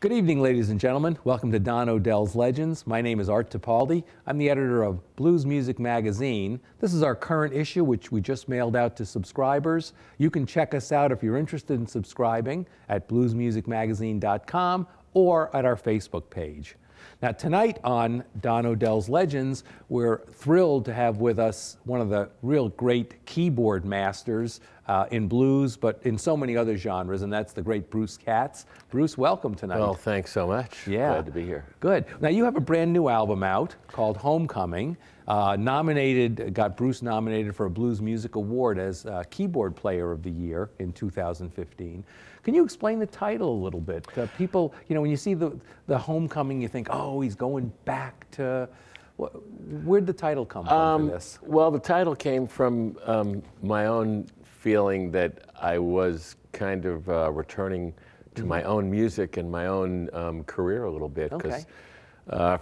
Good evening, ladies and gentlemen. Welcome to Don Odell's Legends. My name is Art Tipaldi. I'm the editor of Blues Music Magazine. This is our current issue, which we just mailed out to subscribers. You can check us out if you're interested in subscribing at bluesmusicmagazine.com or at our Facebook page. Now, tonight on Don Odell's Legends, we're thrilled to have with us one of the real great keyboard masters in blues, but in so many other genres, and that's the great Bruce Katz. Bruce, welcome tonight. Well, thanks so much. Yeah. Glad to be here. Good. Now, you have a brand new album out called Homecoming, got Bruce nominated for a Blues Music Award as Keyboard Player of the Year in 2015. Can you explain the title a little bit? People, you know, when you see the Homecoming, you think, oh, he's going back to, where'd the title come from for this? Well, the title came from my own feeling that I was kind of returning to my own music and my own career a little bit. Because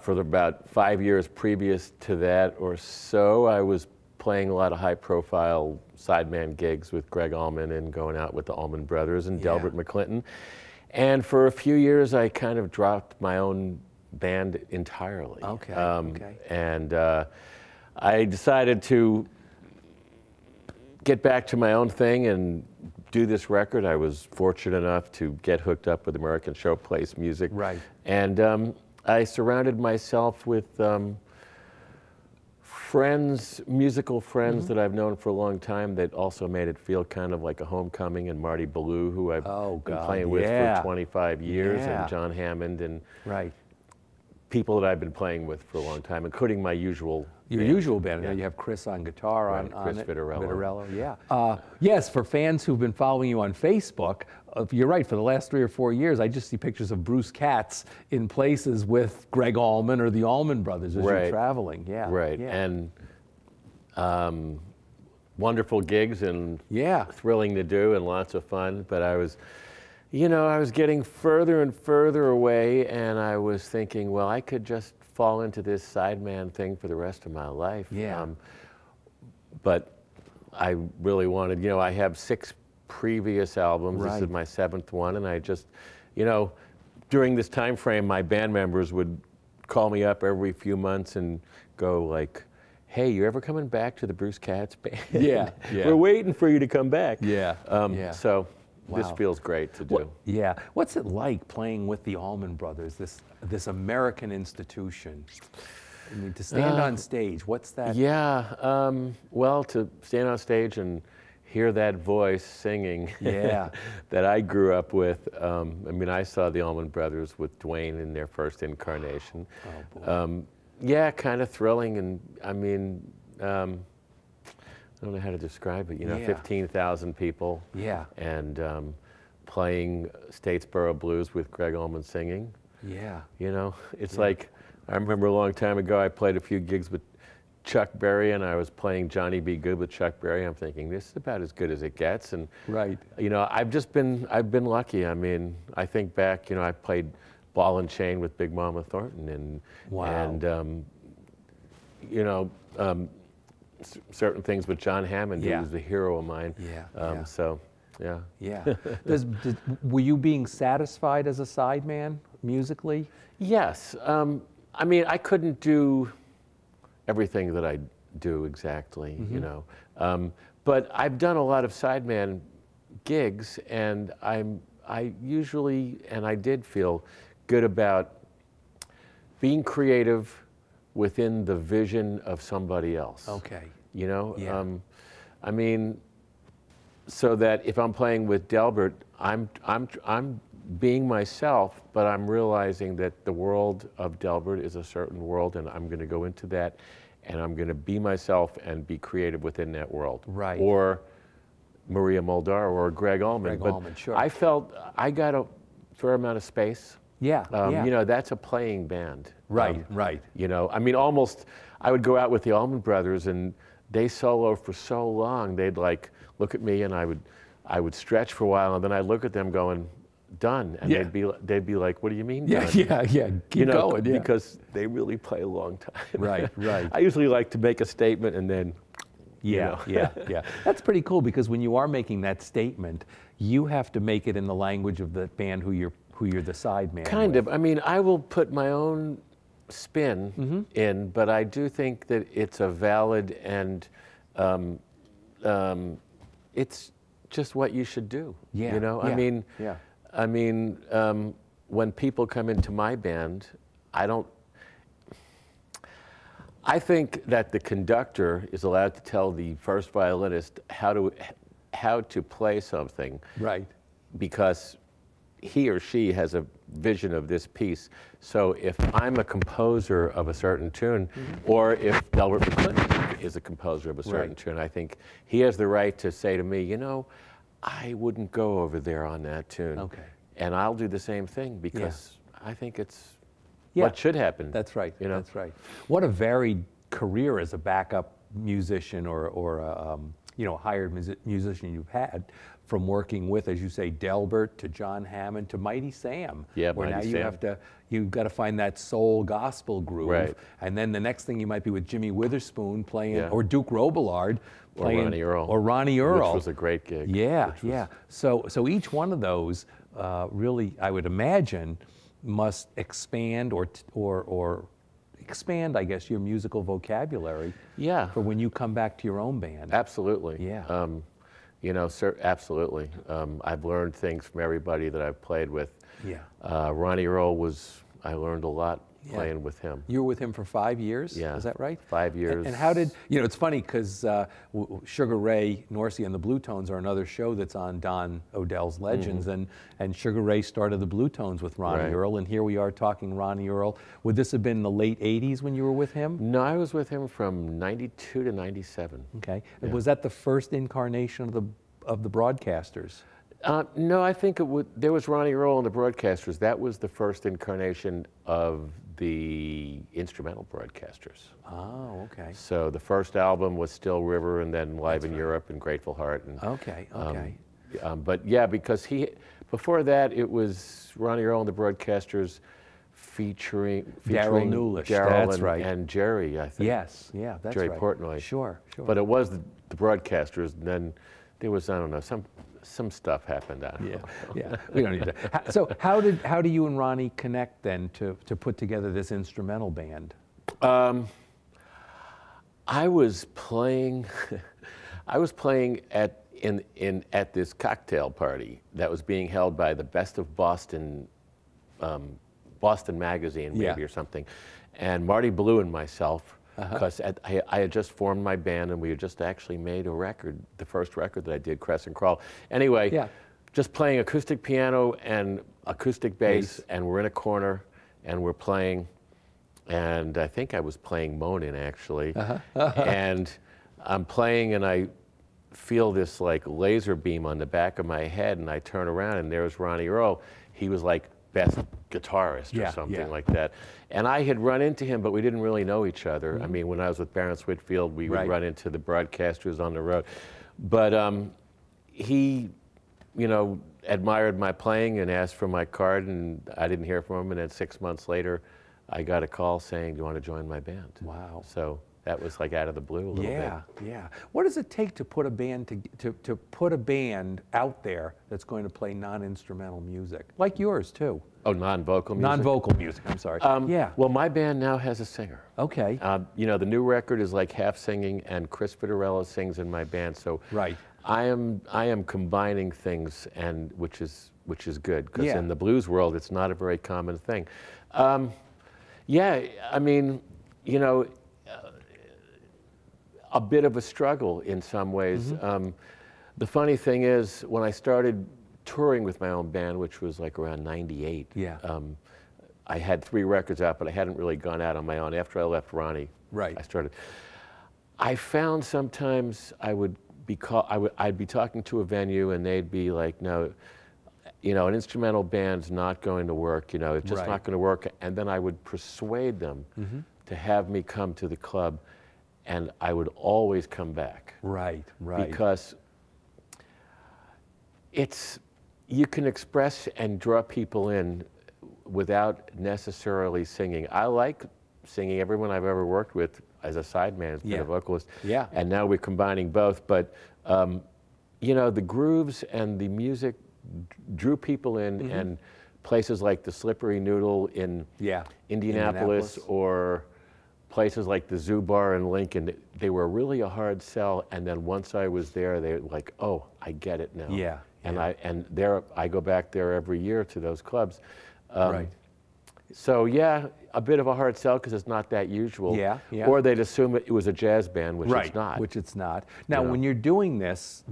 for about 5 years previous to that or so, I was playing a lot of high-profile sideman gigs with Greg Allman and going out with the Allman Brothers and Delbert McClinton. And for a few years, I kind of dropped my own band entirely. And I decided to get back to my own thing and do this record. I was fortunate enough to get hooked up with American Showplace Music. Right. And I surrounded myself with friends, musical friends that I've known for a long time that also made it feel kind of like a homecoming, and Marty Ballou, who I've been playing with for 25 years, and John Hammond, and people that I've been playing with for a long time, including my usual band. You have Chris on guitar, on Chris Vittorello. Yes, for fans who've been following you on Facebook, you're right, for the last 3 or 4 years, I just see pictures of Bruce Katz in places with Greg Allman or the Allman Brothers as you're traveling. And wonderful gigs and thrilling to do and lots of fun, but I was, you know, I was getting further and further away, and I was thinking, well, I could just fall into this sideman thing for the rest of my life. But I really wanted, you know, I have 6 previous albums. This is my 7th one, and I just, you know, during this time frame, my band members would call me up every few months and go like, hey, you ever coming back to the Bruce Katz band? We're waiting for you to come back. So this feels great to do. What's it like playing with the Allman Brothers, this American institution? I mean, to stand on stage, what's that? Well, to stand on stage and hear that voice singing that I grew up with. I mean, I saw the Allman Brothers with Dwayne in their first incarnation. Kind of thrilling, and I mean, I don't know how to describe it, you know, 15,000 people. And playing Statesboro Blues with Greg Allman singing. You know, it's like, I remember a long time ago, I played a few gigs with Chuck Berry, and I was playing Johnny B. Good with Chuck Berry. I'm thinking, this is about as good as it gets. And, you know, I've been lucky. I mean, I think back, you know, I played Ball and Chain with Big Mama Thornton, and you know, certain things with John Hammond, who was a hero of mine. Were you being satisfied as a sideman musically? Yes. I mean, I couldn't do everything that I do exactly, you know. But I've done a lot of sideman gigs, and I usually, and I did feel good about being creative within the vision of somebody else. You know, I mean, so that if I'm playing with Delbert, I'm being myself, but I'm realizing that the world of Delbert is a certain world, and I'm going to go into that, and I'm going to be myself and be creative within that world. Or Maria Muldaur or Greg Allman. I felt I got a fair amount of space. You know, that's a playing band. You know, I mean, almost, I would go out with the Allman Brothers, and they solo for so long, they'd like look at me, and I would stretch for a while, and then I'd look at them going, done, and they'd be like, what do you mean done? Keep going. Because they really play a long time. I usually like to make a statement and then That's pretty cool, because when you are making that statement, you have to make it in the language of the band who you're the sideman Kind with. of. I mean, I will put my own spin in, but I do think that it's a valid and it's just what you should do. Yeah. You know, Yeah. I mean, when people come into my band, I think that the conductor is allowed to tell the first violinist how to play something. Right. Because he or she has a vision of this piece. So if I'm a composer of a certain tune, or if Delbert McClinton is a composer of a certain tune, I think he has the right to say to me, you know, I wouldn't go over there on that tune. Okay. And I'll do the same thing because I think it's what should happen. That's right. You know? That's right. What a varied career as a backup musician or a, you know, hired musician you've had, from working with, as you say, Delbert to John Hammond to Mighty Sam. Yeah, where Mighty now Sam. you've got to find that soul gospel groove. Right. And then the next thing you might be with Jimmy Witherspoon playing, Yeah. or Duke Robillard playing, or Ronnie Earl. Or Ronnie Earl. Which was a great gig. Yeah, yeah. So each one of those really, I would imagine, must expand or expand, I guess, your musical vocabulary. Yeah. For when you come back to your own band. Absolutely. Yeah. You know, absolutely. I've learned things from everybody that I've played with. Yeah. Ronnie Earl I learned a lot playing with him. You were with him for 5 years? Yeah. Is that right? 5 years. And how did, you know, it's funny because Sugar Ray, Norcy and the Blue Tones are another show that's on Don Odell's Legends, and Sugar Ray started the Blue Tones with Ronnie Earl, and here we are talking Ronnie Earl. Would this have been the late 80s when you were with him? No, I was with him from 92 to 97. Okay. Yeah. Was that the first incarnation of the Broadcasters? No, I think there was Ronnie Earl and the Broadcasters. That was the first incarnation of the instrumental Broadcasters. Oh, okay. So the first album was Still River, and then Live in Europe and Grateful Heart. And, okay, okay. But yeah, because before that, it was Ronnie Earl and the Broadcasters featuring Darryl Newlish, Darryl that's right. and Jerry, I think. Yes, yeah, that's Jerry right. Portnoy. Sure, sure. But it was the Broadcasters, and then there was, I don't know, some stuff happened. I don't know. Yeah, we don't need to. So how do you and Ronnie connect then to put together this instrumental band? I was playing at this cocktail party that was being held by the Best of Boston, Boston Magazine maybe or something, and Marty Blue and myself. Because I had just formed my band, and we had just actually made a record, the first record that I did, Crescent Crawl. Anyway, just playing acoustic piano and acoustic bass, and we're in a corner, and we're playing, and I think I was playing Moanin' actually, and I'm playing, and I feel this like laser beam on the back of my head, and I turn around, and there's Ronnie Earl. He was like best guitarist or something like that. And I had run into him, but we didn't really know each other. I mean, when I was with Barrence Whitfield, we would run into the Broadcasters on the road. But he, you know, admired my playing and asked for my card, and I didn't hear from him. And then 6 months later, I got a call saying, "Do you want to join my band?" Wow. So that was like out of the blue a little bit. Yeah. What does it take to put a band to put a band out there that's going to play non-instrumental music, like yours too? Oh, non-vocal music? Non-vocal music, I'm sorry. Yeah. Well, my band now has a singer. Okay. You know, the new record is like half singing, and Chris Fitarella sings in my band. So I am combining things, and which is good, because in the blues world, it's not a very common thing. Yeah, I mean, you know, a bit of a struggle in some ways. The funny thing is, when I started touring with my own band, which was like around 98, I had 3 records out, but I hadn't really gone out on my own. After I left Ronnie, I found sometimes I'd be talking to a venue, and they'd be like, "No, you know, an instrumental band's not going to work, you know, it's just not going to work." And then I would persuade them to have me come to the club, and I would always come back. Right. Because you can express and draw people in without necessarily singing. I like singing. Everyone I've ever worked with as a sideman has been a vocalist. And now we're combining both. But, you know, the grooves and the music drew people in, and places like the Slippery Noodle in Indianapolis, or places like the Zoo Bar in Lincoln, they were really a hard sell. And then once I was there, they were like, oh, I get it now. Yeah. And I go back there every year to those clubs. Right. So yeah, a bit of a hard sell because it's not that usual. Yeah, yeah. Or they'd assume it was a jazz band, which it's not. Which it's not. Now, when you're doing this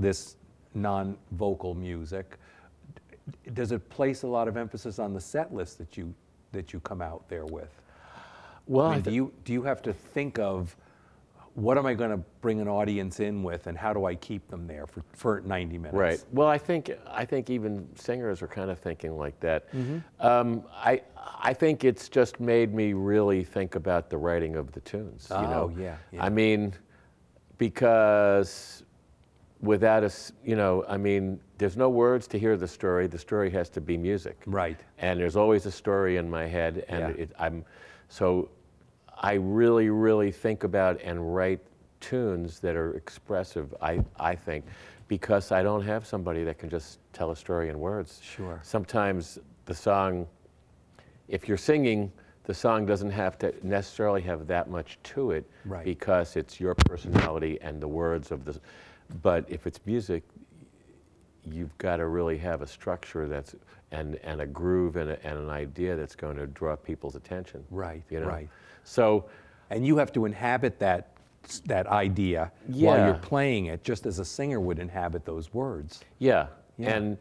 non-vocal music, does it place a lot of emphasis on the set list that you come out there with? Well, I mean, do you have to think of what am I going to bring an audience in with, and how do I keep them there for 90 minutes? Right. Well, I think even singers are kind of thinking like that. I think it's just made me really think about the writing of the tunes. You know? Yeah. I mean, because without I mean, there's no words to hear the story. The story has to be music. Right. And there's always a story in my head, and so I really, really think about and write tunes that are expressive, I think, because I don't have somebody that can just tell a story in words. Sure. Sometimes the song, if you're singing, the song doesn't have to necessarily have that much to it, because it's your personality and the words of the. But if it's music, you've got to really have a structure that's and a groove and an idea that's going to draw people's attention. Right. You know? Right. So, and you have to inhabit that idea while you're playing it, just as a singer would inhabit those words. Yeah. And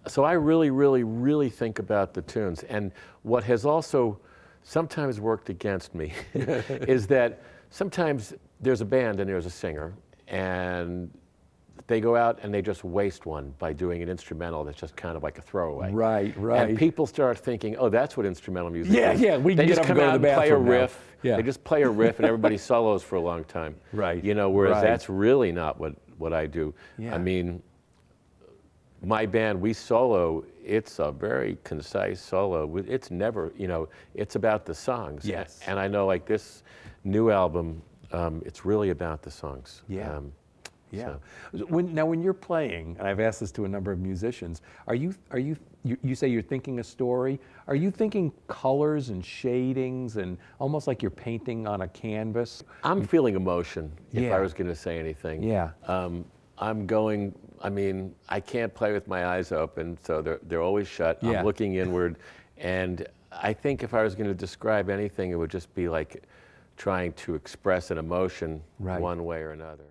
so I really, really, really think about the tunes. And what has also sometimes worked against me is that sometimes there's a band and there's a singer, and they go out and they just waste one by doing an instrumental that's just kind of like a throwaway. Right, right. And people start thinking, oh, that's what instrumental music is. Yeah, we can get up and go to the bathroom. They just come out and play a riff. Yeah. They just play a riff and everybody solos for a long time. Right. You know, whereas that's really not what I do. Yeah. I mean, my band, we solo, it's a very concise solo. It's never, it's about the songs. Yes. And I know, like, this new album, it's really about the songs. Yeah. Yeah. So. When you're playing, and I've asked this to a number of musicians, you say you're thinking a story. Are you thinking colors and shadings and almost like you're painting on a canvas? I'm feeling emotion, if I was going to say anything. Yeah. I mean, I can't play with my eyes open, so they're always shut. Yeah. I'm looking inward, and I think if I was going to describe anything, it would just be like trying to express an emotion one way or another.